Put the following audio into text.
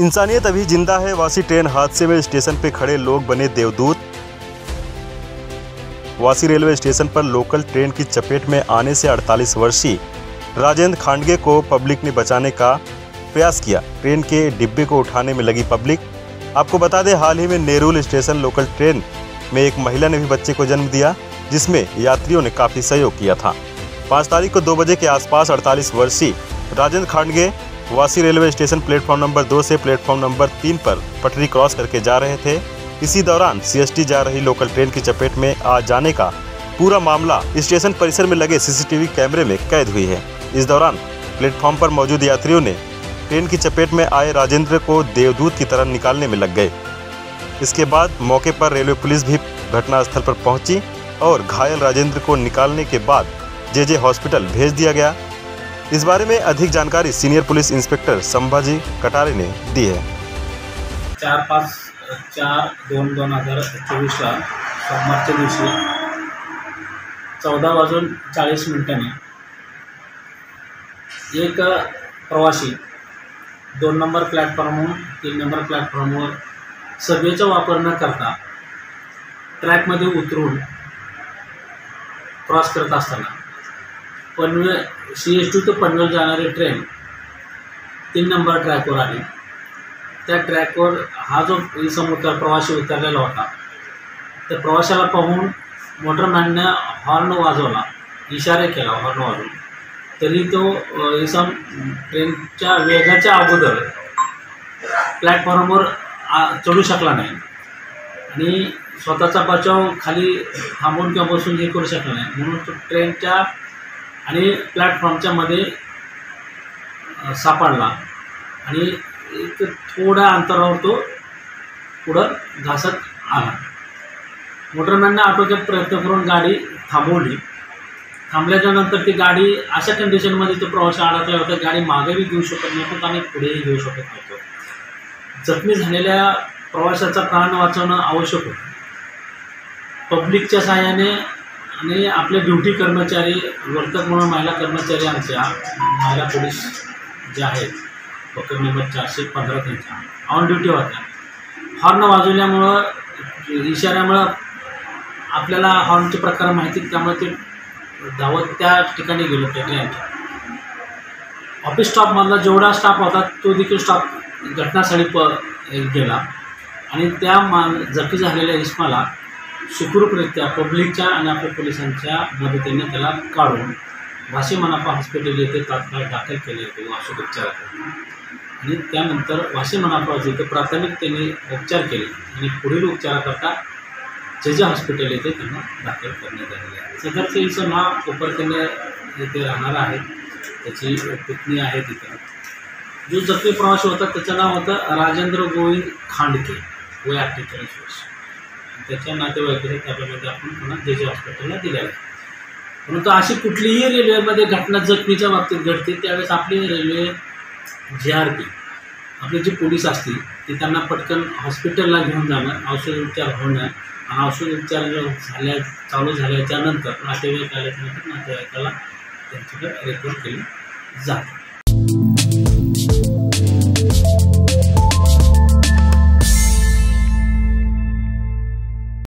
इंसानियत अभी जिंदा है। वासी ट्रेन हादसे में स्टेशन पे खड़े लोग बने देवदूत। वासी रेलवे स्टेशन पर लोकल ट्रेन की चपेट में आने से 48 वर्षीय राजेंद्र खांडगे को पब्लिक ने बचाने का प्रयास किया। ट्रेन के डिब्बे को उठाने में लगी पब्लिक। आपको बता दें, हाल ही में नेरुल स्टेशन लोकल ट्रेन में एक महिला ने भी बच्चे को जन्म दिया, जिसमें यात्रियों ने काफ़ी सहयोग किया था। 5 तारीख को 2 बजे के आसपास 48 वर्षीय राजेंद्र खांडगे वासी रेलवे स्टेशन प्लेटफॉर्म नंबर 2 से प्लेटफॉर्म नंबर 3 पर पटरी क्रॉस करके जा रहे थे। इसी दौरान सीएसटी जा रही लोकल ट्रेन की चपेट में आ जाने का पूरा मामला स्टेशन परिसर में लगे सीसीटीवी कैमरे में कैद हुई है। इस दौरान प्लेटफॉर्म पर मौजूद यात्रियों ने ट्रेन की चपेट में आए राजेंद्र को देवदूत की तरह निकालने में लग गए। इसके बाद मौके पर रेलवे पुलिस भी घटनास्थल पर पहुंची और घायल राजेंद्र को निकालने के बाद जेजे हॉस्पिटल भेज दिया गया। इस बारे में अधिक जानकारी senior police inspector Sambhaji Katare ने दी है। 4/5/2024 सोमवारच्या दिवशी 14:40 एक प्रवासी 2 नंबर प्लॅटफॉर्मवर 3 नंबर प्लॅटफॉर्मवर सभेचा वापर न करता ट्रॅकमध्ये उतरून क्रॉस करत असताना पनवेल CST ते पनवेल जाणारी ट्रेन 3 नंबर ट्रॅकवर आली। त्या ट्रॅकवर हा जो समोरचा प्रवासी उतरलेला होता, त्या प्रवाशाला पाहून मोटरमॅनने हॉर्न वाजवला, इशारा केला हॉर्न वाजवून, तरी तो इसम ट्रेनच्या वेगाच्या अगोदर प्लॅटफॉर्मवर चढू शकला नाही आणि स्वतःचा बचाव खाली थांबून किंवा बसून हे करू शकला नाही, म्हणून तो ट्रेनच्या आणि प्लॅटफॉर्मच्या मध्ये सापडला आणि एक थोड्या अंतरावर तो पुढं घासत आला। मोटरमॅनने आटोक्यात प्रयत्न करून गाडी थांबवली। थांबल्याच्या नंतर ती गाडी अशा कंडिशनमध्ये तो प्रवासी अडकला होता, गाडी मागेही घेऊ शकत नव्हतो आणि पुढेही घेऊ शकत नव्हतो। जखमी झालेल्या प्रवाशाचा प्राण वाचवणं आवश्यक होतं। पब्लिकच्या सहाय्याने आणि आपले ड्युटी कर्मचारी वर्तक म्हणून महिला कर्मचारी आमच्या महिला पोलीस जे आहेत बकर नंबर 415 त्यांच्या ऑन ड्युटी होत्या। हॉर्न वाजवल्यामुळं इशाऱ्यामुळं आपल्याला हॉर्नचे प्रकार माहिती, त्यामुळे ते धावत त्या ठिकाणी गेलो। त्या ट्रेनच्या ऑफिस स्टाफमधला जेवढा स्टाफ होता तो देखील स्टाफ घटनास्थळी गेला आणि त्या जखमी झालेल्या इस्माला सुखरूपरित्या पब्लिकच्या आणि आपल्या पोलिसांच्या मदतीने त्याला काढून वाशी मनापा हॉस्पिटल येथे तात्काळ दाखल केले होते औषधोपचारासाठी आणि त्यानंतर वाशी मनापा येथे प्राथमिक त्यांनी उपचार केले आणि पुढील उपचाराकरता जेजे हॉस्पिटल येथे त्यांना दाखल करण्यात आलेले आहे। सदरचे इसम हा कोपरखंड येथे राहणार आहे, त्याची पत्नी आहे तिथं। जो जखमी प्रवासी होता त्याचं नाव होतं राजेंद्र गोविंद खांडके, वय 48 वर्ष। त्याच्या नातेवाईकाच्या ताब्यामध्ये आपण पुन्हा जेजे हॉस्पिटलला दिलेलं आहे। परंतु अशी कुठलीही रेल्वेमध्ये घटना जखमीच्या बाबतीत घडते त्यावेळेस आपली रेल्वे GRP आपले जे पोलीस असतील ते त्यांना पटकन हॉस्पिटलला घेऊन जाणं, औषधोपचार होणं आणि औषधोपचार चालू झाल्याच्या नंतर नातेवाईक आल्याच्यानंतर नातेवाईकाला त्यांच्याकडे रेफर केलं जातं।